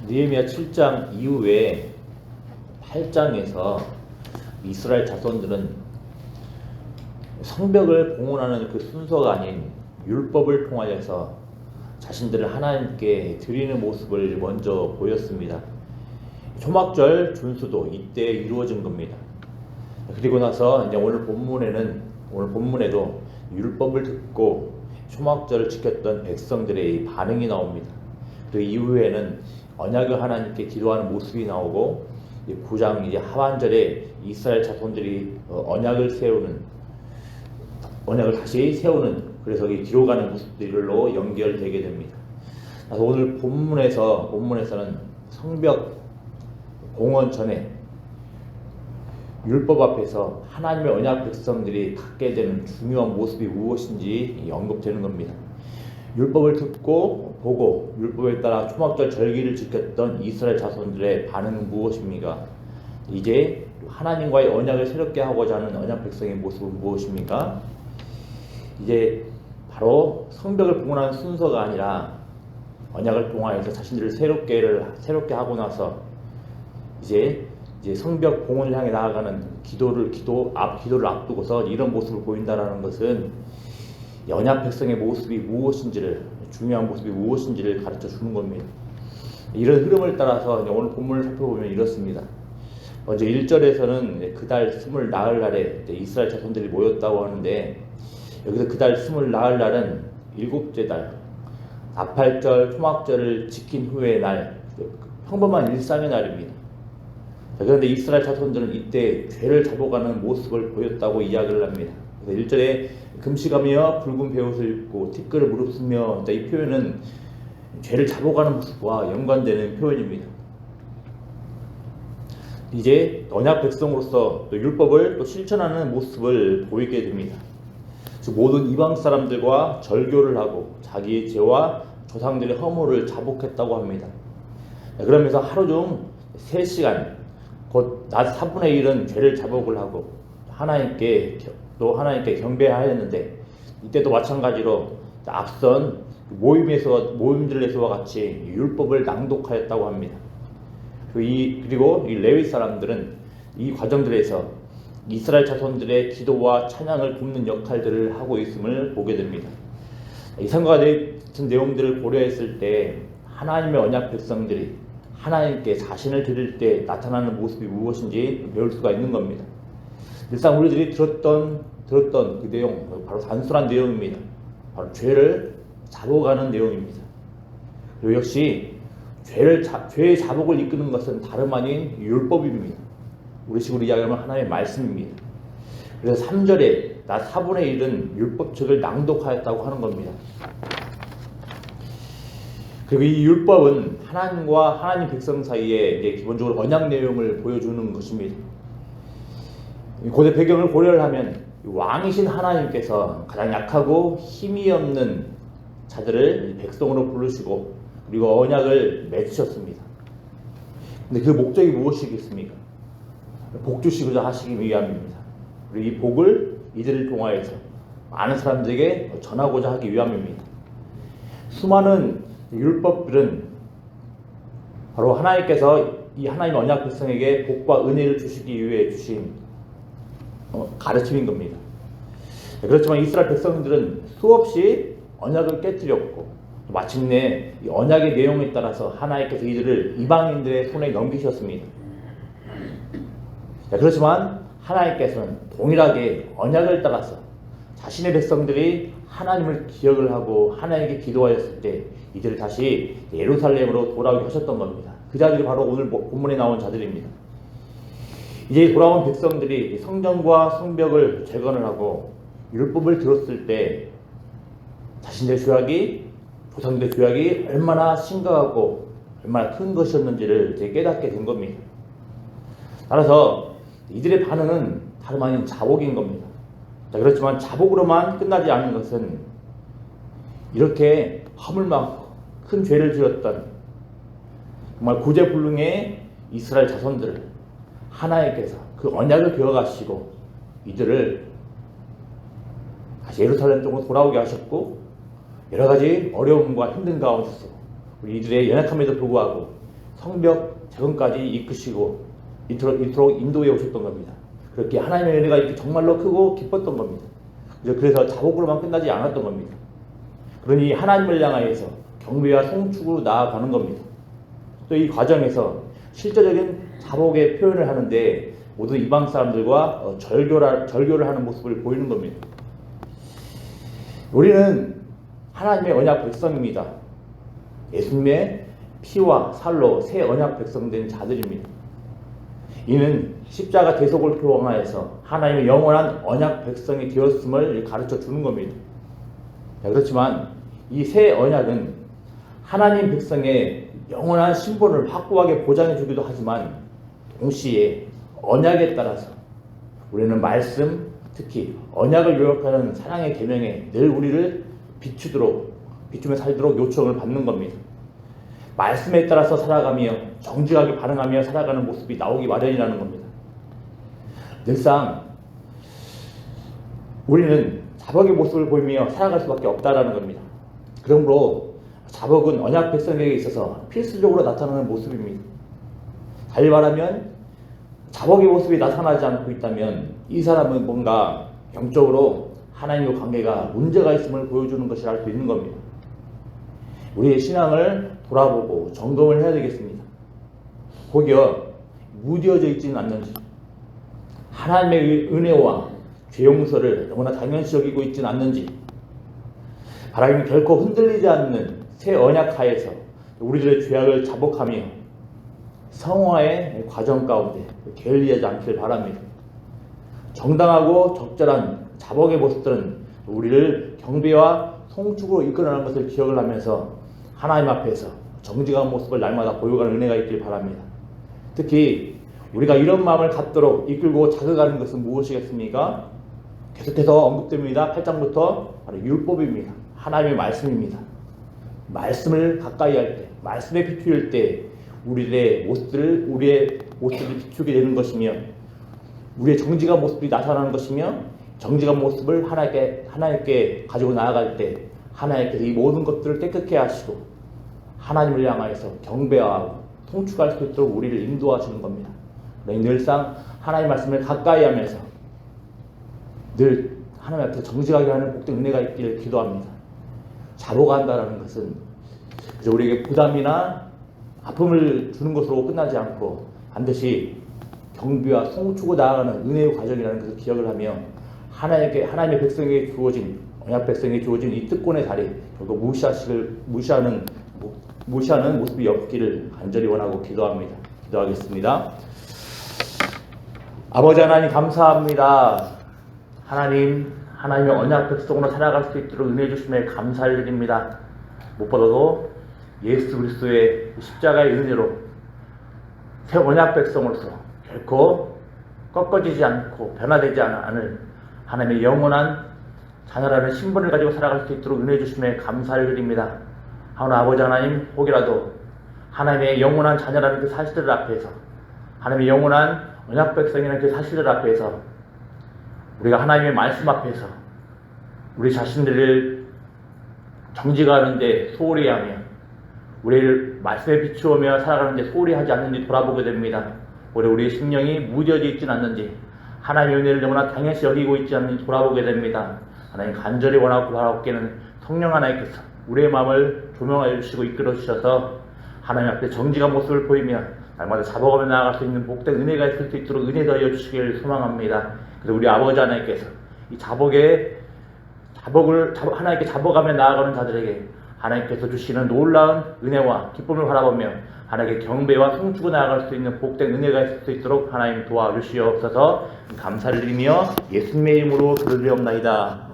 느헤미야 7장 이후에 8장에서 이스라엘 자손들은 성벽을 봉헌하는 그 순서가 아닌 율법을 통하여서 자신들을 하나님께 드리는 모습을 먼저 보였습니다. 초막절 준수도 이때 이루어진 겁니다. 그리고 나서 이제 오늘 본문에도 율법을 듣고 초막절을 지켰던 백성들의 반응이 나옵니다. 그 이후에는 언약을 하나님께 기도하는 모습이 나오고 9장 이제 하반절에 이스라엘 자손들이 언약을 다시 세우는, 그래서 기록하는 모습들로 연결되게 됩니다. 그래서 오늘 본문에서는 성벽 봉헌 전에 율법 앞에서 하나님의 언약 백성들이 갖게 되는 중요한 모습이 무엇인지 언급되는 겁니다. 율법을 듣고 보고 율법에 따라 초막절 절기를 지켰던 이스라엘 자손들의 반응은 무엇입니까? 이제 하나님과의 언약을 새롭게 하고자 하는 언약 백성의 모습은 무엇입니까? 이제 바로 성벽을 봉헌하는 순서가 아니라 언약을 통하여서 자신들을 새롭게 하고 나서 이제 성벽 봉헌을 향해 나아가는 기도를 앞두고서 이런 모습을 보인다라는 것은 언약 백성의 모습이 무엇인지를, 중요한 모습이 무엇인지를 가르쳐 주는 겁니다. 이런 흐름을 따라서 오늘 본문을 살펴보면 이렇습니다. 먼저 1절에서는 그달 스물 나흘 날에 이스라엘 자손들이 모였다고 하는데, 여기서 그달 스물 나흘 날은 일곱째 달, 나팔절 초막절을 지킨 후의 날, 평범한 일상의 날입니다. 그런데 이스라엘 자손들은 이때 죄를 잡아가는 모습을 보였다고 이야기를 합니다. 그래서 1절에 금식하며 붉은 베옷을 입고 티끌을 무릅쓰며, 이 표현은 죄를 잡아가는 모습과 연관되는 표현입니다. 이제 언약 백성으로서 또 율법을 또 실천하는 모습을 보이게 됩니다. 즉 모든 이방 사람들과 절교를 하고 자기의 죄와 조상들의 허물을 자복했다고 합니다. 그러면서 하루 중 3시간, 곧 낮 4분의 1은 죄를 자복을 하고 하나님께 경배하였는데, 이때도 마찬가지로 앞선 모임들에서와 같이 율법을 낭독하였다고 합니다. 그리고 이 레위 사람들은 이 과정들에서 이스라엘 자손들의 기도와 찬양을 돕는 역할들을 하고 있음을 보게 됩니다. 이상과 같은 내용들을 고려했을 때 하나님의 언약 백성들이 하나님께 자신을 드릴 때 나타나는 모습이 무엇인지 배울 수가 있는 겁니다. 일단 우리들이 들었던 그 내용, 바로 단순한 내용입니다. 바로 죄를 잡아가는 내용입니다. 그리고 역시 죄의 자복을 이끄는 것은 다름 아닌 율법입니다. 우리식으로 이야기하면 하나님의 말씀입니다. 그래서 3절에 낮 4분의 1은 율법책을 낭독하였다고 하는 겁니다. 그리고 이 율법은 하나님과 하나님 백성 사이에 기본적으로 언약 내용을 보여주는 것입니다. 고대 배경을 고려를 하면 왕이신 하나님께서 가장 약하고 힘이 없는 자들을 백성으로 부르시고 그리고 언약을 맺으셨습니다. 근데 그 목적이 무엇이겠습니까? 복 주시고자 하시기 위함입니다. 그리고 이 복을 이들을 통하여서 많은 사람들에게 전하고자 하기 위함입니다. 수많은 율법들은 바로 하나님께서 이 하나님 언약 백성에게 복과 은혜를 주시기 위해 주신 가르침인 겁니다. 그렇지만 이스라엘 백성들은 수없이 언약을 깨뜨렸고 마침내 이 언약의 내용에 따라서 하나님께서 이들을 이방인들의 손에 넘기셨습니다. 그렇지만 하나님께서는 동일하게 언약을 따라서 자신의 백성들이 하나님을 기억을 하고 하나님께 기도하였을 때 이들을 다시 예루살렘으로 돌아오게 하셨던 겁니다. 그 자들이 바로 오늘 본문에 나온 자들입니다. 이제 돌아온 백성들이 성전과 성벽을 재건을 하고 율법을 들었을 때 자신들의 죄악이, 조상들의 죄악이 얼마나 심각하고 얼마나 큰 것이었는지를 깨닫게 된 겁니다. 따라서 이들의 반응은 다름 아닌 자복인 겁니다. 그렇지만 자복으로만 끝나지 않는 것은 이렇게 허물 많고 큰 죄를 지었던 정말 구제불능의 이스라엘 자손들을 하나님께서 그 언약을 기억하시고 이들을 다시 예루살렘 쪽으로 돌아오게 하셨고, 여러 가지 어려움과 힘든 가운데서 우리 이들의 연약함에도 불구하고 성벽 재건까지 이끄시고 이토록 인도해 오셨던 겁니다. 그렇게 하나님의 은혜가 이렇게 정말로 크고 기뻤던 겁니다. 그래서 자복으로만 끝나지 않았던 겁니다. 그러니 하나님을 향하여서 경배와 송축으로 나아가는 겁니다. 또 이 과정에서 실제적인 자복의 표현을 하는데 모두 이방 사람들과 절교를 하는 모습을 보이는 겁니다. 우리는 하나님의 언약 백성입니다. 예수님의 피와 살로 새 언약 백성된 자들입니다. 이는 십자가 대속을 표방하여서 하나님의 영원한 언약 백성이 되었음을 가르쳐 주는 겁니다. 그렇지만 이 새 언약은 하나님 백성의 영원한 신분을 확고하게 보장해 주기도 하지만 동시에 언약에 따라서 우리는 말씀, 특히 언약을 요약하는 사랑의 계명에 늘 우리를 비추며 살도록 요청을 받는 겁니다. 말씀에 따라서 살아가며 정직하게 반응하며 살아가는 모습이 나오기 마련이라는 겁니다. 늘상 우리는 자복의 모습을 보이며 살아갈 수밖에 없다라는 겁니다. 그러므로 자복은 언약 백성에게 있어서 필수적으로 나타나는 모습입니다. 달리 말하면 자복의 모습이 나타나지 않고 있다면 이 사람은 뭔가 영적으로 하나님과 관계가 문제가 있음을 보여주는 것이라 할 수 있는 겁니다. 우리의 신앙을 돌아보고 점검을 해야 되겠습니다. 혹여 무뎌져 있지는 않는지, 하나님의 은혜와 죄 용서를 너무나 당연시 여기고 있지는 않는지, 하나님이 결코 흔들리지 않는 새 언약 하에서 우리들의 죄악을 자복하며 성화의 과정 가운데 게을리하지 않길 바랍니다. 정당하고 적절한 자복의 모습들은 우리를 경배와 송축으로 이끌어가는 것을 기억을 하면서 하나님 앞에서 정직한 모습을 날마다 보여가는 은혜가 있길 바랍니다. 특히 우리가 이런 마음을 갖도록 이끌고 자극하는 것은 무엇이겠습니까? 계속해서 언급됩니다. 8장부터 바로 율법입니다. 하나님의 말씀입니다. 말씀을 가까이 할 때, 말씀에 비추일 때 우리의 모습들이 비추게 되는 것이며, 우리의 정직한 모습이 나타나는 것이며, 정직한 모습을 하나님께 가지고 나아갈 때 하나님께서 이 모든 것들을 깨끗게 하시고 하나님을 향하여서 경배하고 통축할 수 있도록 우리를 인도하시는 겁니다. 늘상 하나님의 말씀을 가까이 하면서 늘 하나님 앞에 정직하게 하는 복된 은혜가 있기를 기도합니다. 자복한다는 것은 우리에게 부담이나 아픔을 주는 것으로 끝나지 않고 반드시 경배와 송축으로 나아가는 은혜의 과정이라는 것을 기억을 하며 하나님의 백성에게 주어진, 언약 백성에게 주어진 이 특권의 자리 결국 무시하는 모습이 없기를 간절히 원하고 기도합니다. 기도하겠습니다. 아버지 하나님 감사합니다. 하나님의 언약 백성으로 살아갈 수 있도록 은혜 주심에 감사를 드립니다. 무엇보다도 예수 그리스도의 십자가의 은혜로 새 언약 백성으로서 결코 꺾어지지 않고 변화되지 않을 하나님의 영원한 자녀라는 신분을 가지고 살아갈 수 있도록 은혜 주심에 감사를 드립니다. 하오나 아버지 하나님, 혹이라도 하나님의 영원한 자녀라는 그 사실들 앞에서, 하나님의 영원한 언약 백성이라는 그 사실들 앞에서 우리가 하나님의 말씀 앞에서 우리 자신들을 정직하는데 소홀히 하며 우리를 말씀에 비추어며 살아가는데 소홀히 하지 않는지 돌아보게 됩니다. 우리의 심령이 무뎌져 있지는 않는지, 하나님의 은혜를 너무나 당연시 여기고 있지 않는지 돌아보게 됩니다. 하나님 간절히 원하고 바라옵기는 성령 하나님께서 우리의 마음을 조명하여 주시고 이끌어 주셔서 하나님 앞에 정직한 모습을 보이며 날마다 자복하며 나아갈 수 있는 복된 은혜가 있을 수 있도록 은혜 더하여 주시기를 소망합니다. 그래서 우리 아버지 하나님께서 이 하나님께 자복하며 나아가는 자들에게 하나님께서 주시는 놀라운 은혜와 기쁨을 바라보며 하나님께 경배와 송축을 나아갈 수 있는 복된 은혜가 있을 수 있도록 하나님 도와주시옵소서. 감사를 드리며 예수님의 이름으로 기도드리옵나이다.